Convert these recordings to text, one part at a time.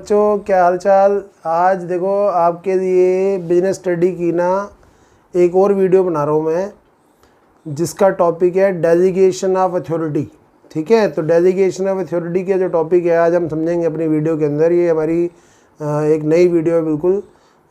बच्चों, क्या हाल चाल। आज देखो आपके लिए बिजनेस स्टडी की ना एक और वीडियो बना रहा हूँ मैं, जिसका टॉपिक है डेलीगेशन ऑफ अथॉरिटी। ठीक है, तो डेलीगेशन ऑफ अथॉरिटी का जो टॉपिक है आज हम समझेंगे अपनी वीडियो के अंदर। ये हमारी एक नई वीडियो है बिल्कुल,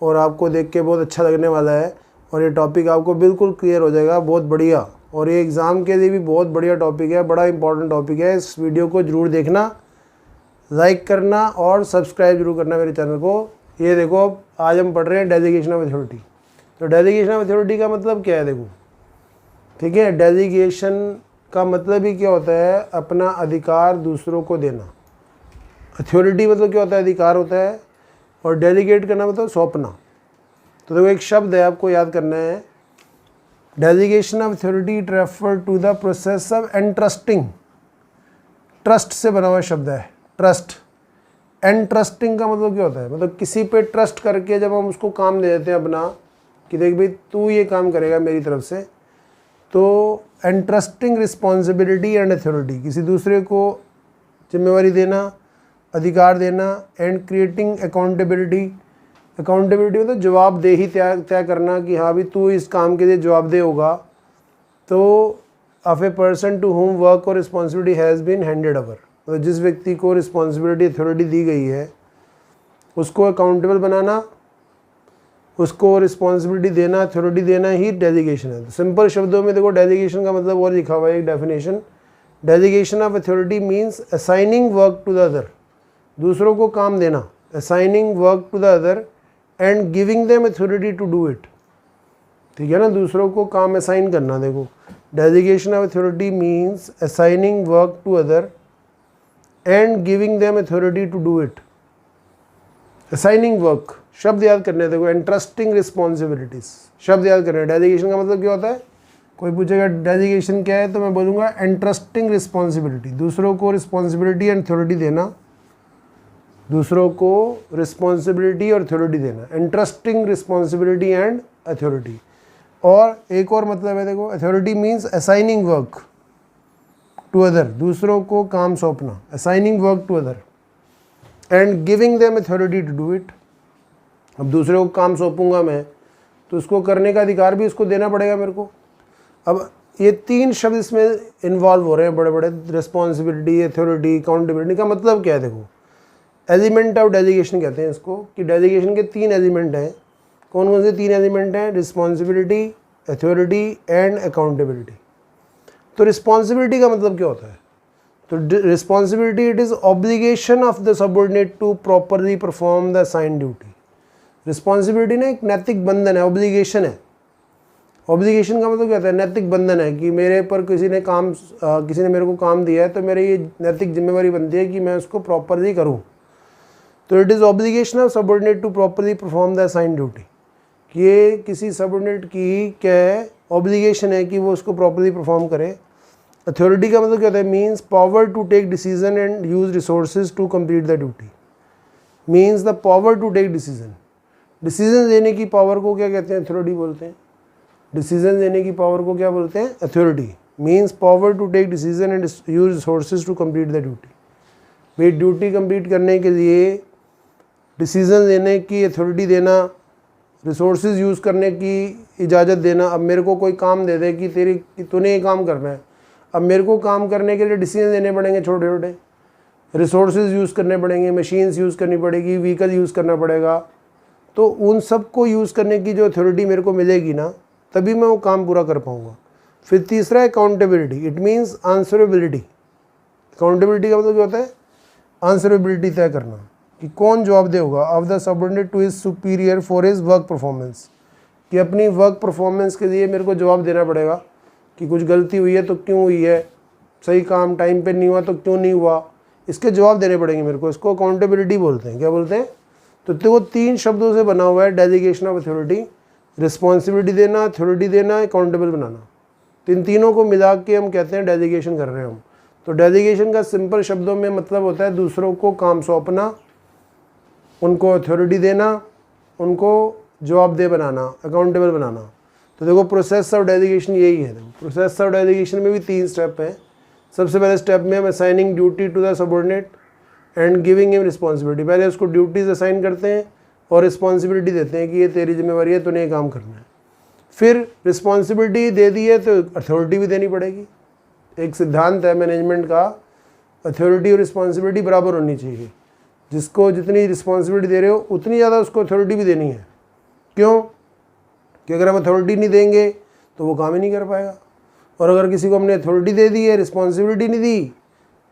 और आपको देख के बहुत अच्छा लगने वाला है और ये टॉपिक आपको बिल्कुल क्लियर हो जाएगा, बहुत बढ़िया। और ये एग्ज़ाम के लिए भी बहुत बढ़िया टॉपिक है, बड़ा इंपॉर्टेंट टॉपिक है। इस वीडियो को ज़रूर देखना, लाइक करना और सब्सक्राइब जरूर करना मेरे चैनल को। ये देखो आज हम पढ़ रहे हैं डेलीगेशन ऑफ अथॉरिटी। तो डेलीगेशन ऑफ अथॉरिटी का मतलब क्या है, देखो ठीक है। डेलीगेशन का मतलब ही क्या होता है, अपना अधिकार दूसरों को देना। अथॉरिटी मतलब क्या होता है, अधिकार होता है, और डेलीगेट करना मतलब सौंपना। तो देखो एक शब्द है, आपको याद करना है। Delegation of authority it refer to the process of entrusting. Trust से बना हुआ शब्द है, ट्रस्ट। एंट्रस्टिंग का मतलब क्या होता है, मतलब किसी पे ट्रस्ट करके जब हम उसको काम दे देते हैं अपना, कि देख भाई तू ये काम करेगा मेरी तरफ से, तो एंट्रस्टिंग रिस्पॉन्सिबिलिटी एंड अथॉरिटी, किसी दूसरे को जिम्मेवारी देना, अधिकार देना। And creating accountability. अकाउंटेबिलिटी मतलब जवाबदेही तय करना कि हाँ भी तू इस काम के लिए जवाबदेह होगा। तो of a person to home work और responsibility has been handed over, मतलब जिस व्यक्ति को रिस्पॉन्सिबिलिटी अथॉरिटी दी गई है उसको अकाउंटेबल बनाना, उसको रिस्पॉन्सिबिलिटी देना, अथॉरिटी देना ही डेलीगेशन है। तो सिंपल शब्दों में देखो डेलीगेशन का मतलब और लिखा हुआ है एक definition. Delegation of authority means assigning work to the other, दूसरों को काम देना, assigning work to the other and giving them authority to do it. ठीक है ना, दूसरों को काम असाइन करना। देखो delegation of authority means assigning work to other and giving them authority to do it. Assigning work शब्द याद करने हैं। देखो एंट्रस्टिंग रिस्पॉन्सिबिलिटीज शब्द याद करने हैं। डेलीगेशन का मतलब क्या होता है, कोई पूछेगा डेलीगेशन क्या है तो मैं बोलूँगा एंट्रस्टिंग रिस्पॉन्सिबिलिटी, दूसरों को रिस्पॉन्सिबिलिटी एंड अथॉरिटी देना, दूसरों को रिस्पॉन्सिबिलिटी और अथॉरिटी देना। Entrusting responsibility and authority. और एक और मतलब है, देखो authority means assigning work to other, दूसरों को काम सौंपना, assigning work to other and giving them authority to do it. अब दूसरे को काम सौंपूंगा मैं तो उसको करने का अधिकार भी उसको देना पड़ेगा मेरे को। अब ये तीन शब्द इसमें इन्वॉल्व हो रहे हैं बड़े बड़े, रिस्पॉन्सिबिलिटी, अथॉरिटी, अकाउंटेबिलिटी। का मतलब क्या है, देखो एलिमेंट ऑफ डेलीगेशन कहते हैं इसको, कि डेलीगेशन के तीन एलिमेंट हैं। कौन कौन से तीन एलिमेंट हैं, रिस्पॉन्सिबिलिटी, अथॉरिटी एंड अकाउंटेबिलिटी। तो रिस्पॉन्सिबिलिटी का मतलब क्या होता है, तो responsibility it is obligation of the subordinate to properly perform the assigned duty. Responsibility ना एक नैतिक बंधन है, ऑब्लिगेशन है। ऑब्लिगेशन का मतलब क्या होता है, नैतिक बंधन है, कि मेरे पर किसी ने मेरे को काम दिया है तो मेरी ये नैतिक जिम्मेवारी बनती है कि मैं उसको प्रॉपरली करूँ। तो it is obligation of subordinate to properly perform the assigned duty, कि ये किसी सबऑर्डिनेट की क्या है, ऑब्लिगेशन है कि वो उसको प्रॉपरली परफॉर्म करे। अथॉरिटी का मतलब क्या होता है, means power to take decision and use resources to complete the duty. Means the power to take decision, decision देने की पावर को क्या कहते हैं, अथॉरिटी बोलते हैं। डिसीजन देने की पावर को क्या बोलते हैं, authority. Means power to take decision and use resources to complete the duty. भाई ड्यूटी कंप्लीट करने के लिए डिसीजन देने की अथॉरिटी देना, रिसोर्सेज यूज़ करने की इजाज़त देना। अब मेरे को कोई काम दे दे कि तूने ये काम करना है, अब मेरे को काम करने के लिए डिसीजन देने पड़ेंगे, छोटे छोटे रिसोर्सेज यूज़ करने पड़ेंगे, मशीन्स यूज़ करनी पड़ेगी, व्हीकल यूज़ करना पड़ेगा। तो उन सब को यूज़ करने की जो अथॉरिटी मेरे को मिलेगी ना, तभी मैं वो काम पूरा कर पाऊँगा। फिर तीसरा है accountability, it means answerability. Accountability का मतलब क्या होता है, आंसरेबिलिटी तय करना, कि कौन जवाबदेह होगा of the subordinate to his superior for his work performance, कि अपनी वर्क परफॉर्मेंस के लिए मेरे को जवाब देना पड़ेगा कि कुछ गलती हुई है तो क्यों हुई है, सही काम टाइम पे नहीं हुआ तो क्यों नहीं हुआ, इसके जवाब देने पड़ेंगे मेरे को। इसको अकाउंटेबिलिटी बोलते हैं। क्या बोलते हैं, तो देखो तीन शब्दों से बना हुआ है डेलीगेशन ऑफ अथॉरिटी। रिस्पॉन्सिबिलिटी देना, अथॉरिटी देना, अकाउंटेबल बनाना। तो इन तीनों को मिला के हम कहते हैं डेलीगेशन कर रहे हैं हम। तो डेलीगेशन का सिंपल शब्दों में मतलब होता है दूसरों को काम सौंपना, उनको अथॉरिटी देना, उनको जवाबदेह बनाना, अकाउंटेबल बनाना। तो देखो प्रोसेस ऑफ डेलीगेशन यही है। देखो प्रोसेस ऑफ डेलीगेशन में भी तीन स्टेप हैं। सबसे पहले स्टेप में हम assigning duty to the subordinate, and giving him responsibility. पहले उसको ड्यूटीज़ असाइन करते हैं और रिस्पॉन्सिबिलिटी देते हैं कि ये तेरी जिम्मेवारी है, तूने ये काम करना है। फिर रिस्पॉन्सिबिलिटी दे दी है तो अथॉरिटी भी देनी पड़ेगी। एक सिद्धांत है मैनेजमेंट का, अथॉरिटी और रिस्पॉन्सिबिलिटी बराबर होनी चाहिए। जिसको जितनी रिस्पॉन्सिबिलिटी दे रहे हो उतनी ज़्यादा उसको अथॉरिटी भी देनी है। क्यों? कि अगर हम अथॉरिटी नहीं देंगे तो वो काम ही नहीं कर पाएगा, और अगर किसी को हमने अथॉरिटी दे दी है, रिस्पॉन्सिबिलिटी नहीं दी,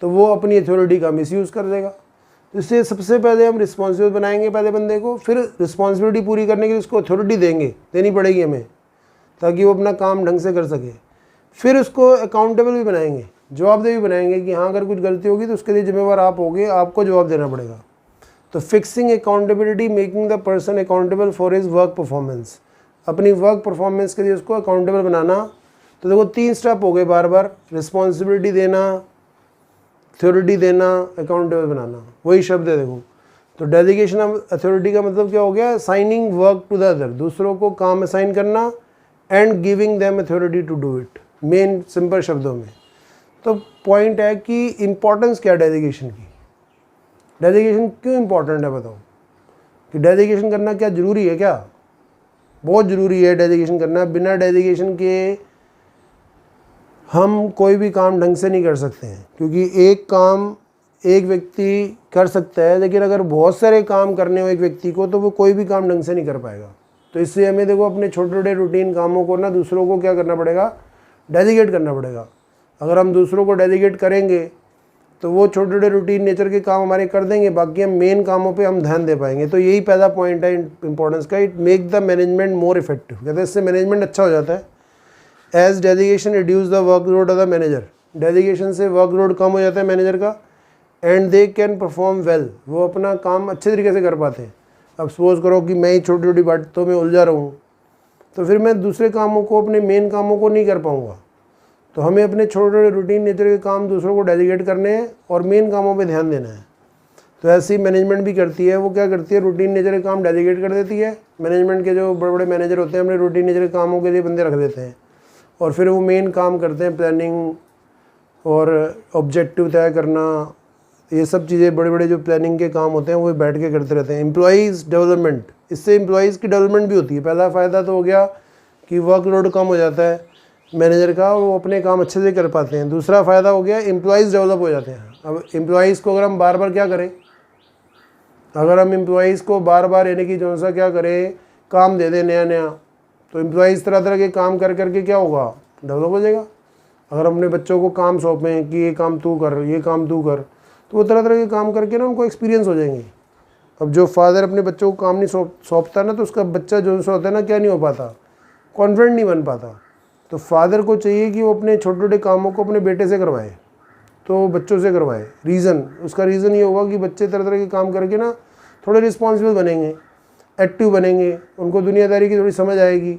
तो वो अपनी अथॉरिटी का मिसयूज़ कर देगा। तो इससे सबसे पहले हम रिस्पॉन्सिबल बनाएंगे पहले बंदे को, फिर रिस्पॉन्सिबिलिटी पूरी करने के लिए उसको अथॉरिटी देनी पड़ेगी हमें, ताकि वो अपना काम ढंग से कर सके। फिर उसको अकाउंटेबल भी बनाएंगे, जवाबदेह भी बनाएंगे कि हाँ अगर कुछ गलती होगी तो उसके लिए जिम्मेवार आप होगे, आपको जवाब देना पड़ेगा। तो fixing accountability, making the person accountable for his work performance, अपनी वर्क परफॉर्मेंस के लिए उसको अकाउंटेबल बनाना। तो देखो 3 स्टेप हो गए बार बार, रिस्पॉन्सिबिलिटी देना, अथॉरिटी देना, अकाउंटेबल बनाना, वही शब्द है देखो। तो डेलीगेशन ऑफ अथॉरिटी का मतलब क्या हो गया? Assigning work to the other, दूसरों को काम असाइन करना, and giving them authority to do it, मेन सिंपल शब्दों में। तो पॉइंट है कि इम्पोर्टेंस क्या है डेलीगेशन की, डेलीगेशन क्यों इम्पोर्टेंट है बताओ? कि डेलीगेशन करना क्या ज़रूरी है? क्या बहुत ज़रूरी है डेलीगेशन करना। बिना डेलीगेशन के हम कोई भी काम ढंग से नहीं कर सकते हैं, क्योंकि एक काम एक व्यक्ति कर सकता है, लेकिन अगर बहुत सारे काम करने हो एक व्यक्ति को तो वो कोई भी काम ढंग से नहीं कर पाएगा। तो इससे हमें देखो अपने छोटे छोटे रूटीन कामों को ना दूसरों को क्या करना पड़ेगा? डेलीगेट करना पड़ेगा। अगर हम दूसरों को डेलीगेट करेंगे तो वो छोटे छोटे रूटीन नेचर के काम हमारे कर देंगे, बाकी हम मेन कामों पे हम ध्यान दे पाएंगे। तो यही पहला पॉइंट है इंपॉर्टेंस का, it make the management more effective. कहते हैं इससे मैनेजमेंट अच्छा हो जाता है। As delegation reduce the workload of the manager, delegation से वर्कलोड कम हो जाता है मैनेजर का, and they can perform well, वो अपना काम अच्छे तरीके से कर पाते हैं। अब सपोज करो कि मैं ही छोटी छोटी बातों में उलझा रहा हूँ, तो फिर मैं दूसरे कामों को, अपने मेन कामों को नहीं कर पाऊँगा। तो हमें अपने छोटे छोटे रूटीन नेचर के काम दूसरों को डेलीगेट करने हैं और मेन कामों पे ध्यान देना है। तो ऐसे ही मैनेजमेंट भी करती है, वो क्या करती है? रूटीन नेचर के काम डेलीगेट कर देती है। मैनेजमेंट के जो बड़े बड़े मैनेजर होते हैं अपने रूटीन नेचर के कामों के लिए बंदे रख देते हैं, और फिर वो मेन काम करते हैं, प्लानिंग और ऑब्जेक्टिव तय करना, ये सब चीज़ें बड़े बड़े जो प्लानिंग के काम होते हैं वो बैठ के करते रहते हैं। एम्प्लॉयज़ डेवलपमेंट, इससे एम्प्लॉयज़ की डेवलपमेंट भी होती है। पहला फ़ायदा तो हो गया कि वर्कलोड कम हो जाता है मैनेजर का, वो अपने काम अच्छे से कर पाते हैं। दूसरा फ़ायदा हो गया एम्प्लॉयज़ डेवलप हो जाते हैं। अब एम्प्लॉयज़ को अगर हम बार बार क्या करें, अगर हम एम्प्लॉयज़ को बार बार यानी कि जो सा क्या करें, काम दे दें नया नया, तो एम्प्लॉयज़ तरह तरह के काम कर करके क्या होगा? डेवलप हो जाएगा। अगर अपने बच्चों को काम सौंपें कि ये काम तू कर, ये काम तू कर, तो वो तरह तरह के काम करके ना उनको एक्सपीरियंस हो जाएंगे। अब जो फादर अपने बच्चों को काम नहीं सौंपता ना, तो उसका बच्चा जो सा होता है ना, क्या नहीं हो पाता? कॉन्फिडेंट नहीं बन पाता। तो फादर को चाहिए कि वो अपने छोटे छोटे कामों को अपने बेटे से करवाए, तो बच्चों से करवाए। उसका रीज़न ये होगा कि बच्चे तरह तरह के काम करके ना थोड़े रिस्पॉन्सिबल बनेंगे, एक्टिव बनेंगे, उनको दुनियादारी की थोड़ी समझ आएगी।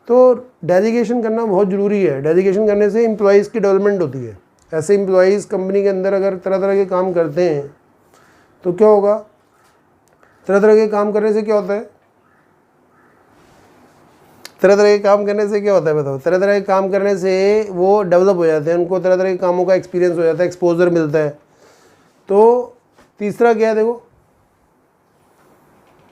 तो डेलीगेशन करना बहुत ज़रूरी है। डेलीगेशन करने से एम्प्लॉयज़ की डेवलपमेंट होती है। ऐसे एम्प्लॉयज़ कंपनी के अंदर अगर तरह तरह के काम करते हैं तो क्या होगा? तरह तरह के काम करने से क्या होता है? तरह तरह के काम करने से क्या होता है बताओ? तरह तरह के काम करने से वो डेवलप हो जाते हैं, उनको तरह तरह के कामों का एक्सपीरियंस हो जाता है, एक्सपोजर मिलता है। तो तीसरा क्या है देखो,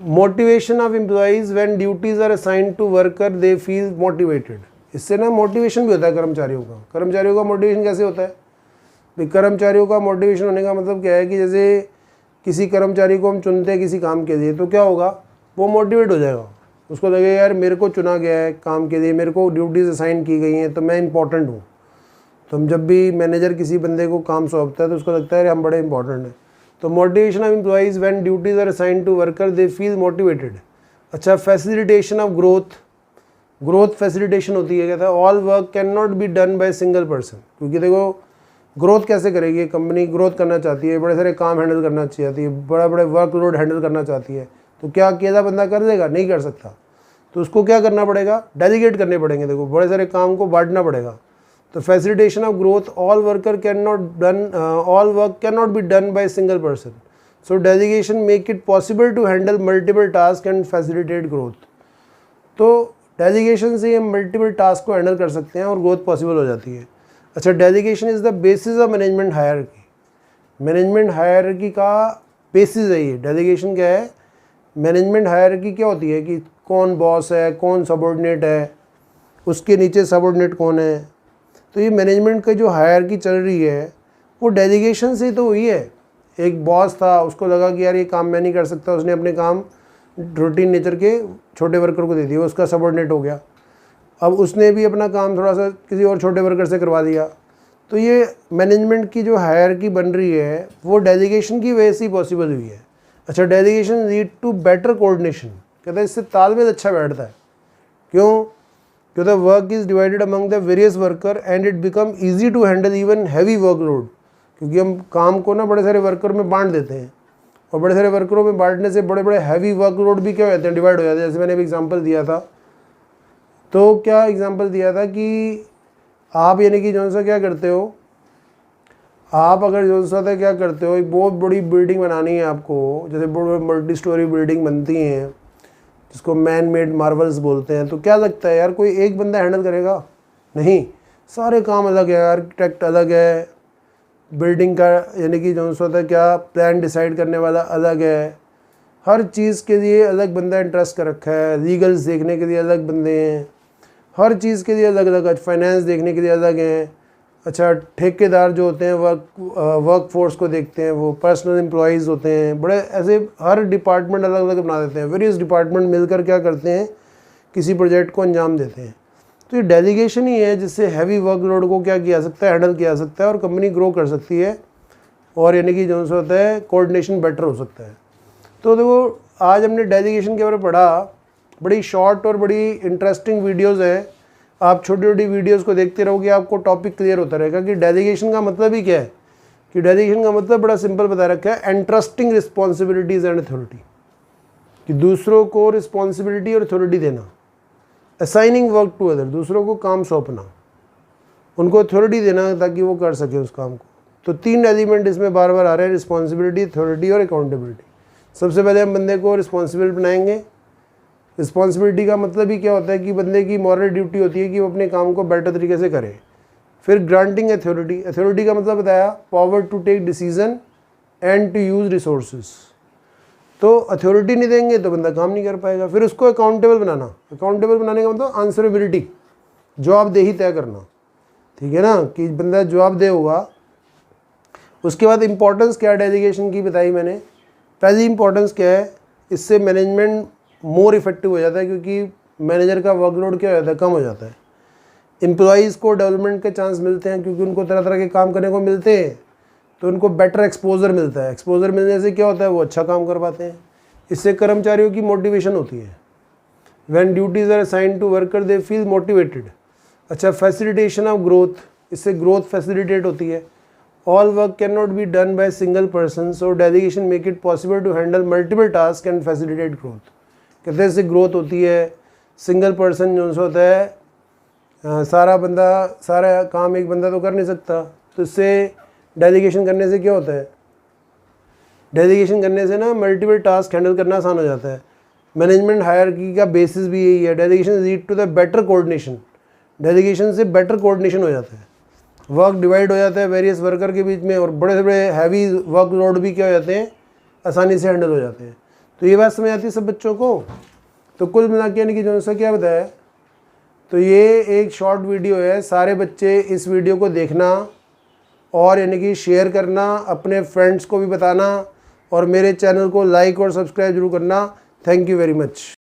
motivation of employees when duties are assigned to worker they feel motivated. इससे ना मोटिवेशन भी होता है कर्मचारियों का। कर्मचारियों का मोटिवेशन कैसे होता है? भाई कर्मचारियों का मोटिवेशन होने का मतलब क्या है कि जैसे किसी कर्मचारी को हम चुनते हैं किसी काम के लिए, तो क्या होगा? वो मोटिवेट हो जाएगा, उसको लगेगा यार मेरे को चुना गया है काम के लिए, मेरे को ड्यूटीज़ असाइन की गई हैं, तो मैं इंपॉर्टेंट हूँ। तो हम जब भी मैनेजर किसी बंदे को काम सौंपता है तो उसको लगता है हम बड़े इंपॉर्टेंट हैं। तो motivation of employees when duties are assigned to worker they feel motivated. अच्छा, फैसिलिटेशन ऑफ ग्रोथ फैसिलिटेशन होती है। कहता है all work can not be done by single person. क्योंकि देखो ग्रोथ कैसे करेगी कंपनी? ग्रोथ करना चाहती है, बड़े सारे काम हैंडल करना चाहती है, बड़ा बड़े वर्कलोड हैंडल करना चाहती है, तो क्या अकेला बंदा कर देगा? नहीं कर सकता। तो उसको क्या करना पड़ेगा? डेलीगेट करने पड़ेंगे। देखो बड़े सारे काम को बांटना पड़ेगा। तो facilitation of growth, all work can not be done by single person, so delegation make it possible to handle multiple task and facilitate growth. तो डेलीगेशन से हम मल्टीपल टास्क को हैंडल कर सकते हैं और ग्रोथ पॉसिबल हो जाती है। अच्छा, delegation is the basis of management hierarchy. Management hierarchy का बेसिस है ये। डेलीगेशन क्या है? मैनेजमेंट हायरार्की क्या होती है कि कौन बॉस है, कौन सबॉर्डिनेट है, उसके नीचे सबॉर्डिनेट कौन है। तो ये मैनेजमेंट का जो हायरार्की चल रही है वो डेलीगेशन से तो हुई है। एक बॉस था, उसको लगा कि यार ये काम मैं नहीं कर सकता, उसने अपने काम रूटीन नेचर के छोटे वर्कर को दे दिया, उसका सबॉर्डिनेट हो गया। अब उसने भी अपना काम थोड़ा सा किसी और छोटे वर्कर से करवा दिया। तो ये मैनेजमेंट की जो हायरार्की बन रही है वो डेलीगेशन की वजह से ही पॉसिबल हुई है। अच्छा, delegation lead to better coordination, कहता है इससे तालमेल अच्छा बैठता है। क्यों? क्योंकि work is divided among the various worker and it become easy to handle even heavy workload. क्योंकि हम काम को ना बड़े सारे वर्कर में बांट देते हैं, और बड़े सारे वर्करों में बांटने से बड़े बड़े हैवी वर्कलोड भी क्या हो जाते हैं, डिवाइड हो जाते हैं। जैसे मैंने एक एग्जांपल दिया था, तो क्या एग्जांपल दिया था कि आप यानी कि जो सा क्या करते हो, आप अगर जो सा क्या करते हो, एक बहुत बड़ी बिल्डिंग बनानी है आपको, जैसे बड़े मल्टी स्टोरी बिल्डिंग बनती हैं जिसको मैन मेड मार्वल्स बोलते हैं, तो क्या लगता है यार कोई एक बंदा हैंडल करेगा? नहीं, सारे काम अलग है, आर्किटेक्ट अलग है, बिल्डिंग का यानी कि जो होता है क्या प्लान डिसाइड करने वाला अलग है, हर चीज़ के लिए अलग बंदा इंटरेस्ट कर रखा है, लीगल्स देखने के लिए अलग बंदे हैं, हर चीज़ के लिए अलग अलग, फाइनेंस देखने के लिए अलग हैं। अच्छा, ठेकेदार जो होते हैं वर्क फोर्स को देखते हैं, वो पर्सनल एम्प्लॉयज़ होते हैं, बड़े ऐसे हर डिपार्टमेंट अलग अलग बना देते हैं। वेरियस डिपार्टमेंट मिलकर क्या करते हैं, किसी प्रोजेक्ट को अंजाम देते हैं। तो ये डेलीगेशन ही है जिससे हैवी वर्कलोड को क्या किया सकता है, हैंडल किया सकता है, और कंपनी ग्रो कर सकती है, और यानी कि जो होता है कोऑर्डिनेशन बेटर हो सकता है। तो देखो, आज हमने डेलीगेशन के बारे में पढ़ा, बड़ी शॉर्ट और बड़ी इंटरेस्टिंग वीडियोज़ हैं। आप छोटी छोटी वीडियोस को देखते रहोगे, आपको टॉपिक क्लियर होता रहेगा कि डेलीगेशन का मतलब ही क्या है। कि डेलीगेशन का मतलब बड़ा सिंपल बता रखा है, एंट्रस्टिंग रिस्पॉन्सिबिलिटीज़ एंड अथॉरिटी, कि दूसरों को रिस्पॉन्सिबिलिटी और अथॉरिटी देना, असाइनिंग वर्क टू अदर, दूसरों को काम सौंपना, उनको अथॉरिटी देना ताकि वो कर सके उस काम को। तो 3 एलिमेंट इसमें बार बार आ रहे हैं, रिस्पॉन्सिबिलिटी, अथॉरिटी और अकाउंटेबिलिटी। सबसे पहले हम बंदे को रिस्पॉन्सिबल बनाएंगे। रिस्पॉन्सिबिलिटी का मतलब ही क्या होता है कि बंदे की मॉरल ड्यूटी होती है कि वो अपने काम को बेटर तरीके से करे। फिर ग्रांटिंग अथॉरिटी, अथॉरिटी का मतलब बताया power to take decision and to use resources. तो अथॉरिटी नहीं देंगे तो बंदा काम नहीं कर पाएगा। फिर उसको अकाउंटेबल बनाना, अकाउंटेबल बनाने का मतलब आंसरेबिलिटी, जवाबदेही तय करना, ठीक है ना, कि बंदा जवाबदेह होगा। उसके बाद इंपॉर्टेंस क्या है डेलीगेशन की बताई मैंने। पहली इंपॉर्टेंस क्या है, इससे मैनेजमेंट मोर इफेक्टिव हो जाता है, क्योंकि मैनेजर का वर्कलोड क्या हो जाता है, कम हो जाता है। एम्प्लॉयज़ को डेवलपमेंट के चांस मिलते हैं, क्योंकि उनको तरह तरह के काम करने को मिलते हैं, तो उनको बेटर एक्सपोजर मिलता है। एक्सपोजर मिलने से क्या होता है, वो अच्छा काम कर पाते हैं। इससे कर्मचारियों की मोटिवेशन होती है। When duties are assigned to worker they feel motivated. अच्छा, फैसिलिटेशन ऑफ ग्रोथ, इससे ग्रोथ फैसिलिटेट होती है। All work can not be done by single person, so delegation make it possible to handle multiple task and facilitate growth. कहते हैं इससे growth होती है। Single person जो होता है, सारा काम एक बंदा तो कर नहीं सकता, तो इससे डेलीगेशन करने से क्या होता है, डेलीगेशन करने से ना मल्टीपल टास्क हैंडल करना आसान हो जाता है। मैनेजमेंट हायरार्की का बेसिस भी यही है, delegation lead to the better coordination. Delegation से बेटर कोऑर्डिनेशन हो जाता है, वर्क डिवाइड हो जाता है वेरियस वर्कर के बीच में, और बड़े से बड़े हैवी वर्कलोड भी क्या हो जाते हैं, आसानी से हैंडल हो जाते हैं। तो ये बात समझ आती है सब बच्चों को। तो कुल मिला के यानी कि जो सा क्या बताया, तो ये एक शॉर्ट वीडियो है। सारे बच्चे इस वीडियो को देखना और यानी कि शेयर करना, अपने फ्रेंड्स को भी बताना, और मेरे चैनल को लाइक और सब्सक्राइब जरूर करना। Thank you very much.